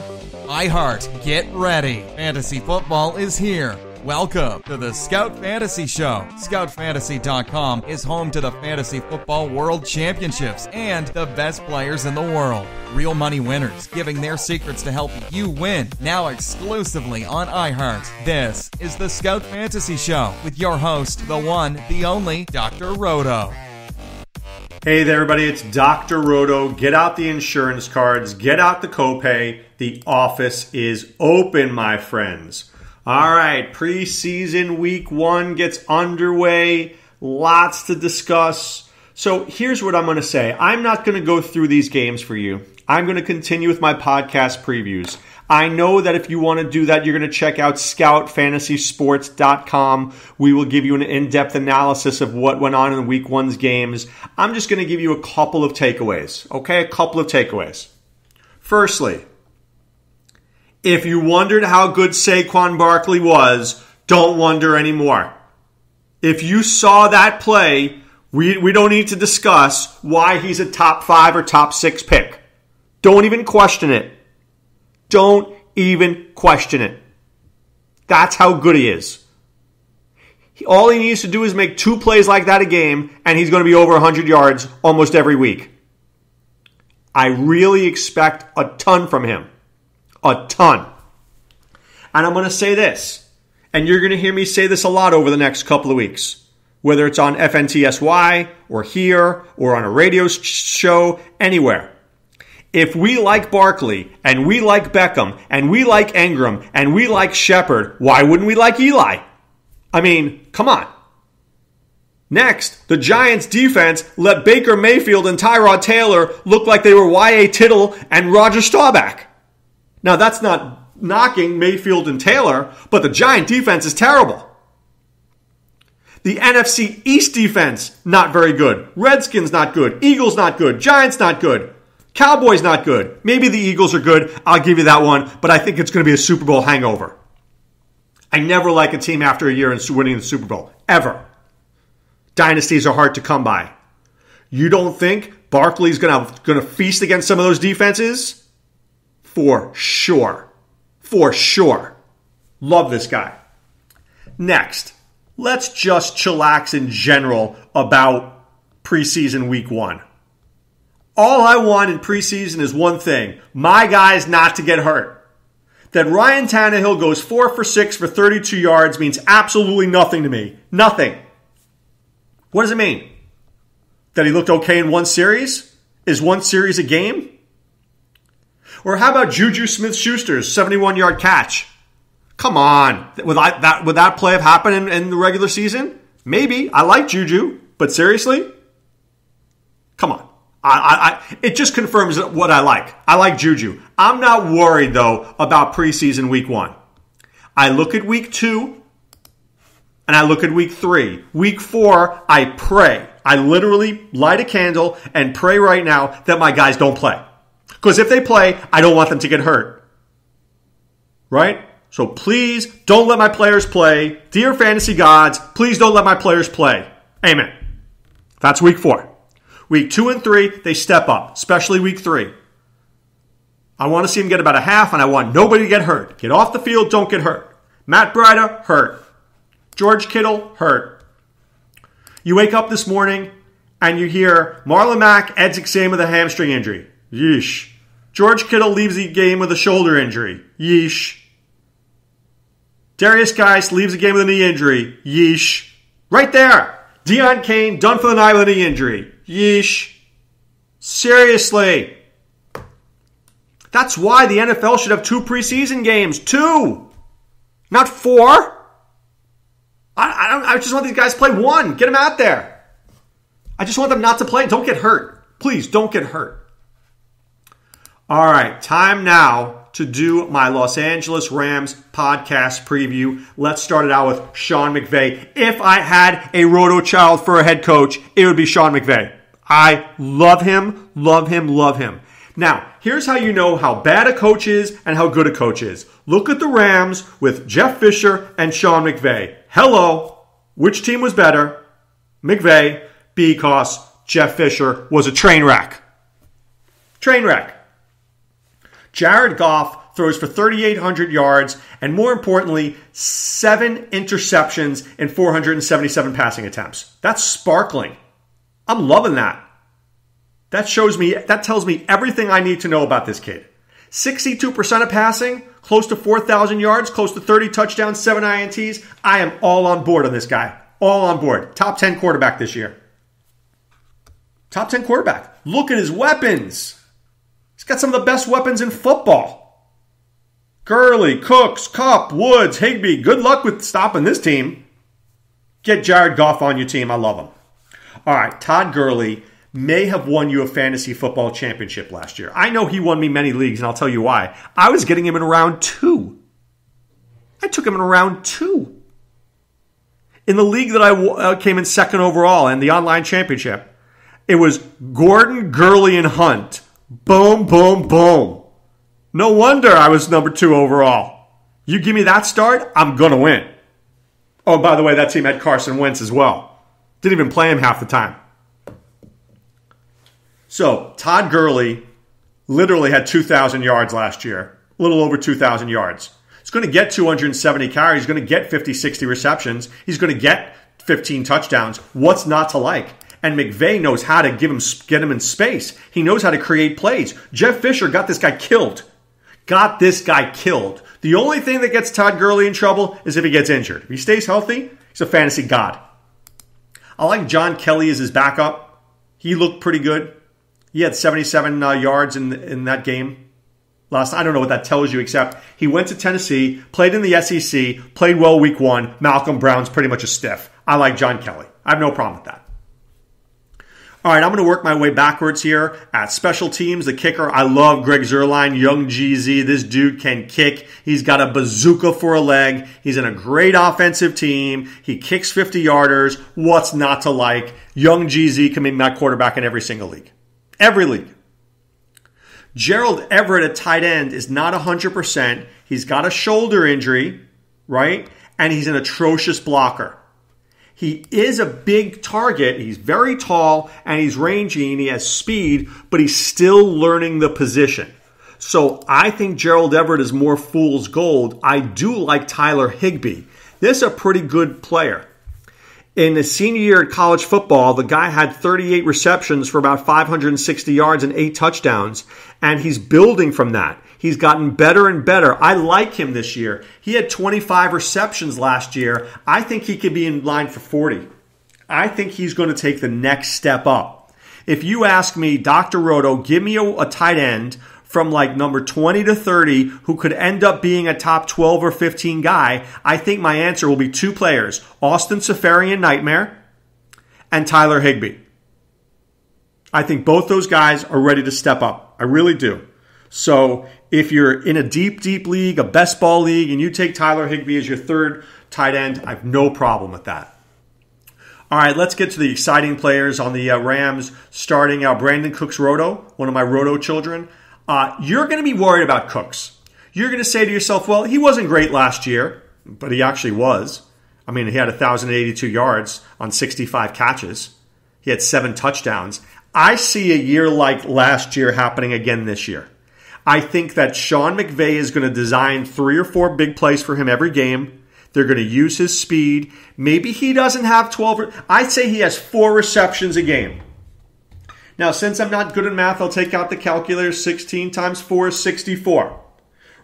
iHeart, get ready. Fantasy football is here. Welcome to the Scout Fantasy Show. ScoutFantasy.com is home to the Fantasy Football World Championships and the best players in the world. Real money winners giving their secrets to help you win. Now exclusively on iHeart. This is the Scout Fantasy Show with your host, the one, the only, Dr. Roto. Hey there, everybody. It's Dr. Roto. Get out the insurance cards. Get out the copay. The office is open, my friends. All right, preseason week 1 gets underway. Lots to discuss. So here's what I'm going to say. I'm not going to go through these games for you. I'm going to continue with my podcast previews. I know that if you want to do that, you're going to check out scoutfantasysports.com. We will give you an in-depth analysis of what went on in week 1's games. I'm just going to give you a couple of takeaways, okay? A couple of takeaways. Firstly, if you wondered how good Saquon Barkley was, don't wonder anymore. If you saw that play, we don't need to discuss why he's a top 5 or top 6 pick. Don't even question it. Don't even question it. That's how good he is. All he needs to do is make 2 plays like that a game, and he's going to be over 100 yards almost every week. I really expect a ton from him. A ton. And I'm going to say this, and you're going to hear me say this a lot over the next couple of weeks, whether it's on FNTSY or here or on a radio show, anywhere. If we like Barkley and we like Beckham and we like Ingram and we like Shepard, why wouldn't we like Eli? I mean, come on. Next, the Giants defense let Baker Mayfield and Tyrod Taylor look like they were Y.A. Tittle and Roger Staubach. Now, that's not knocking Mayfield and Taylor, but the Giant defense is terrible. The NFC East defense, not very good. Redskins, not good. Eagles, not good. Giants, not good. Cowboys, not good. Maybe the Eagles are good. I'll give you that one, but I think it's going to be a Super Bowl hangover. I never like a team after a year in winning the Super Bowl. Ever. Dynasties are hard to come by. You don't think Barkley's going to feast against some of those defenses? For sure. For sure. Love this guy. Next, let's just chillax in general about preseason week 1. All I want in preseason is one thing. My guys not to get hurt. That Ryan Tannehill goes 4 for 6 for 32 yards means absolutely nothing to me. Nothing. What does it mean? That he looked okay in one series? Is one series a game? Or how about Juju Smith-Schuster's 71-yard catch? Come on. Would that play have happened in the regular season? Maybe. I like Juju. But seriously? Come on. It just confirms what I like. I like Juju. I'm not worried, though, about preseason week 1. I look at week 2, and I look at week 3. Week 4, I pray. I literally light a candle and pray right now that my guys don't play. Because if they play, I don't want them to get hurt. Right? So please don't let my players play. Dear fantasy gods, please don't let my players play. Amen. That's week 4. Week 2 and 3, they step up, especially week 3. I want to see them get about a half, and I want nobody to get hurt. Get off the field, don't get hurt. Matt Breida, hurt. George Kittle, hurt. You wake up this morning, and you hear Marlon Mack ends the game with a hamstring injury. Yeesh. George Kittle leaves the game with a shoulder injury. Yeesh. Darius Geis leaves the game with a knee injury. Yeesh. Right there. Deion Kane done for the night with a knee injury. Yeesh. Seriously. That's why the NFL should have 2 preseason games. 2. Not 4. I just want these guys to play 1. Get them out there. I just want them not to play. Don't get hurt. Please, don't get hurt. All right, time now to do my Los Angeles Rams podcast preview. Let's start it out with Sean McVay. If I had a Roto child for a head coach, it would be Sean McVay. I love him, love him, love him. Now, here's how you know how bad a coach is and how good a coach is. Look at the Rams with Jeff Fisher and Sean McVay. Hello, which team was better? McVay, because Jeff Fisher was a train wreck. Train wreck. Jared Goff throws for 3,800 yards, and more importantly, 7 interceptions and 477 passing attempts. That's sparkling. I'm loving that. That tells me everything I need to know about this kid. 62% of passing, close to 4,000 yards, close to 30 touchdowns, 7 INTs. I am all on board on this guy. All on board. Top 10 quarterback this year. Top 10 quarterback. Look at his weapons. He's got some of the best weapons in football. Gurley, Cooks, Kupp, Woods, Higbee. Good luck with stopping this team. Get Jared Goff on your team. I love him. All right, Todd Gurley may have won you a fantasy football championship last year. I know he won me many leagues, and I'll tell you why. I was getting him in round 2. I took him in round 2. In the league that I came in second overall in the online championship, it was Gordon, Gurley, and Hunt. Boom, boom, boom. No wonder I was number 2 overall. You give me that start, I'm going to win. Oh, by the way, that team had Carson Wentz as well. Didn't even play him half the time. So, Todd Gurley literally had 2,000 yards last year. A little over 2,000 yards. He's going to get 270 carries. He's going to get 50, 60 receptions. He's going to get 15 touchdowns. What's not to like? And McVay knows how to get him in space. He knows how to create plays. Jeff Fisher got this guy killed. The only thing that gets Todd Gurley in trouble is if he gets injured. If he stays healthy, he's a fantasy god. I like John Kelly as his backup. He looked pretty good. He had 77 yards in that game. I don't know what that tells you, except he went to Tennessee, played in the SEC, played well week 1. Malcolm Brown's pretty much a stiff. I like John Kelly. I have no problem with that. All right, I'm going to work my way backwards here. At special teams, the kicker, I love Greg Zuerlein, young GZ. This dude can kick. He's got a bazooka for a leg. He's in a great offensive team. He kicks 50-yarders. What's not to like? Young GZ can be my quarterback in every single league. Every league. Gerald Everett at tight end is not 100%. He's got a shoulder injury, right? And he's an atrocious blocker. He is a big target. He's very tall and he's rangy and he has speed, but he's still learning the position. So I think Gerald Everett is more fool's gold. I do like Tyler Higbee. This is a pretty good player. In his senior year at college football, the guy had 38 receptions for about 560 yards and 8 touchdowns, and he's building from that. He's gotten better and better. I like him this year. He had 25 receptions last year. I think he could be in line for 40. I think he's going to take the next step up. If you ask me, Dr. Roto, give me a tight end from like number 20 to 30 who could end up being a top 12 or 15 guy, I think my answer will be 2 players, Austin Seferian Nightmare and Tyler Higbee. I think both those guys are ready to step up. I really do. So if you're in a deep, deep league, a best ball league, and you take Tyler Higbee as your 3rd tight end, I have no problem with that. All right, let's get to the exciting players on the Rams, starting out Brandon Cooks Roto, one of my Roto children. You're going to be worried about Cooks. You're going to say to yourself, well, he wasn't great last year, but he actually was. I mean, he had 1,082 yards on 65 catches. He had 7 touchdowns. I see a year like last year happening again this year. I think that Sean McVay is going to design 3 or 4 big plays for him every game. They're going to use his speed. Maybe he doesn't have 12. I'd say he has 4 receptions a game. Now, since I'm not good at math, I'll take out the calculator. 16 times 4 is 64.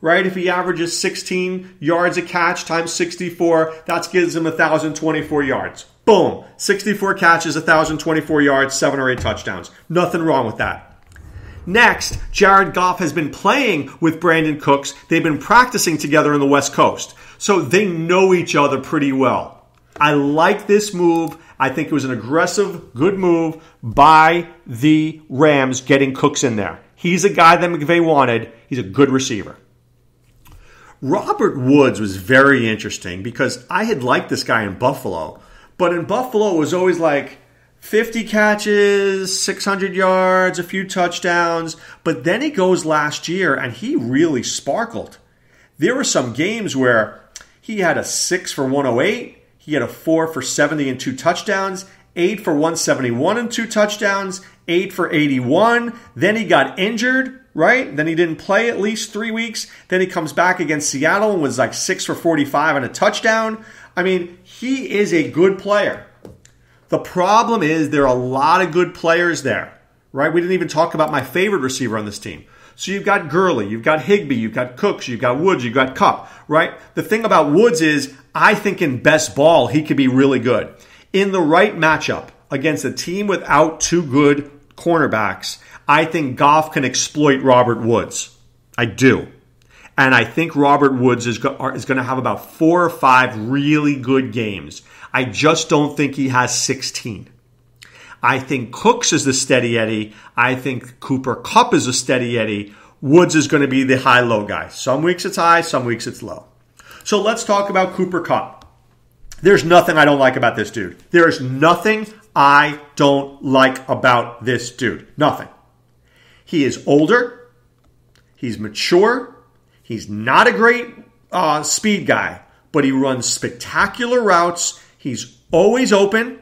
Right? If he averages 16 yards a catch times 64, that gives him 1,024 yards. Boom. 64 catches, 1,024 yards, 7 or 8 touchdowns. Nothing wrong with that. Next, Jared Goff has been playing with Brandon Cooks. They've been practicing together on the West Coast. So they know each other pretty well. I like this move. I think it was an aggressive, good move by the Rams getting Cooks in there. He's a guy that McVay wanted. He's a good receiver. Robert Woods was very interesting because I had liked this guy in Buffalo. But in Buffalo, it was always like 50 catches, 600 yards, a few touchdowns. But then he goes last year and he really sparkled. There were some games where he had a 6 for 108. He had a 4 for 70 and 2 touchdowns, 8 for 171 and 2 touchdowns, 8 for 81. Then he got injured, right? Then he didn't play at least 3 weeks. Then he comes back against Seattle and was like 6 for 45 and a touchdown. I mean, he is a good player. The problem is there are a lot of good players there, right? We didn't even talk about my favorite receiver on this team. So you've got Gurley, you've got Higbee, you've got Cooks, you've got Woods, you've got Kupp, right? The thing about Woods is I think in best ball he could be really good. In the right matchup against a team without two good cornerbacks, I think Goff can exploit Robert Woods. I do. And I think Robert Woods is going to have about 4 or 5 really good games. I just don't think he has 16. I think Cooks is the steady Eddie. I think Cooper Kupp is a steady Eddie. Woods is going to be the high-low guy. Some weeks it's high, some weeks it's low. So let's talk about Cooper Kupp. There's nothing I don't like about this dude. There is nothing I don't like about this dude. Nothing. He is older. He's mature. He's not a great speed guy, but he runs spectacular routes. He's always open.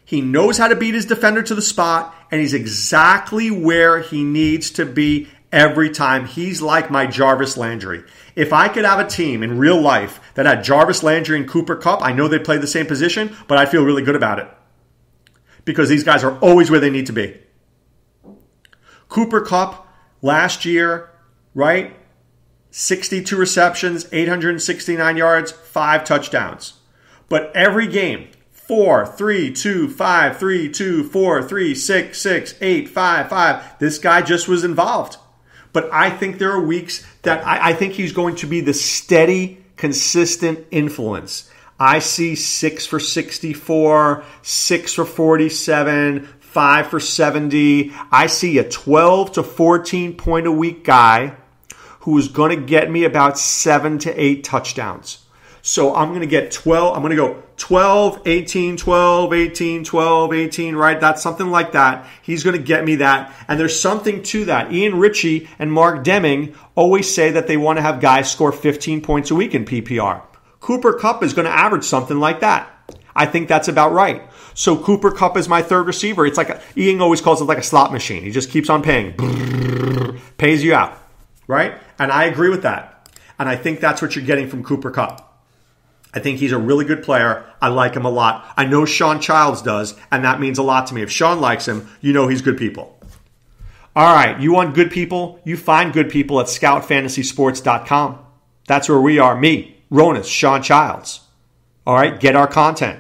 He knows how to beat his defender to the spot, and he's exactly where he needs to be every time. He's like my Jarvis Landry. If I could have a team in real life that had Jarvis Landry and Cooper Kupp, I know they play the same position, but I'd feel really good about it. Because these guys are always where they need to be. Cooper Kupp last year, right? 62 receptions, 869 yards, 5 touchdowns. But every game, 4, 3, 2, 5, 3, 2, 4, 3, 6, 6, 8, 5, 5. This guy just was involved. But I think there are weeks that I think he's going to be the steady, consistent influence. I see 6 for 64, 6 for 47, 5 for 70. I see a 12 to 14 point a week guy who is going to get me about 7 to 8 touchdowns. So I'm going to get 12. I'm going to go 12, 18, 12, 18, 12, 18, right? That's something like that. He's going to get me that. And there's something to that. Ian Ritchie and Mark Deming always say that they want to have guys score 15 points a week in PPR. Cooper Kupp is going to average something like that. I think that's about right. So Cooper Kupp is my third receiver. It's like Ian always calls it like a slot machine. He just keeps on paying. Pays you out, right? And I agree with that. And I think that's what you're getting from Cooper Kupp. I think he's a really good player. I like him a lot. I know Sean Childs does, and that means a lot to me. If Sean likes him, you know he's good people. All right, you want good people? You find good people at scoutfantasysports.com. That's where we are. Me, Ronas, Sean Childs. All right, get our content.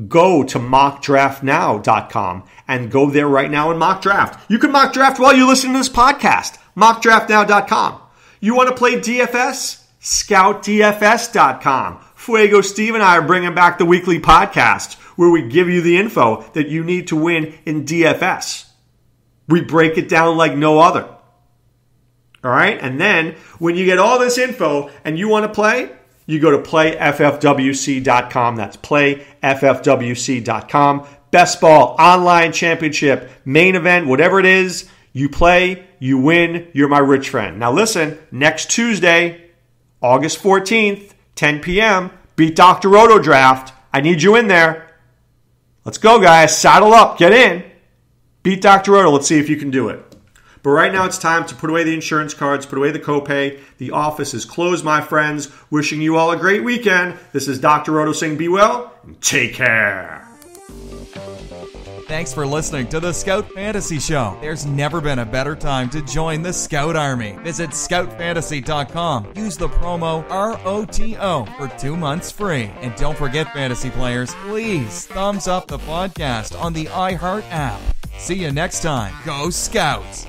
Go to mockdraftnow.com and go there right now and mock draft. You can mock draft while you listen to this podcast. Mockdraftnow.com. You want to play DFS? ScoutDFS.com. Fuego Steve and I are bringing back the weekly podcast where we give you the info that you need to win in DFS. We break it down like no other. All right? And then when you get all this info and you want to play, you go to playffwc.com. That's playffwc.com. Best ball, online championship, main event, whatever it is, you play, you win, you're my rich friend. Now listen, next Tuesday, August 14th, 10 p.m., beat Dr. Roto draft. I need you in there. Let's go, guys. Saddle up. Get in. Beat Dr. Roto. Let's see if you can do it. But right now it's time to put away the insurance cards, put away the copay. The office is closed, my friends. Wishing you all a great weekend. This is Dr. Roto saying be well and take care. Thanks for listening to the Scout Fantasy Show. There's never been a better time to join the Scout Army. Visit scoutfantasy.com. Use the promo ROTO for 2 months free. And don't forget, fantasy players, please thumbs up the podcast on the iHeart app. See you next time. Go Scouts!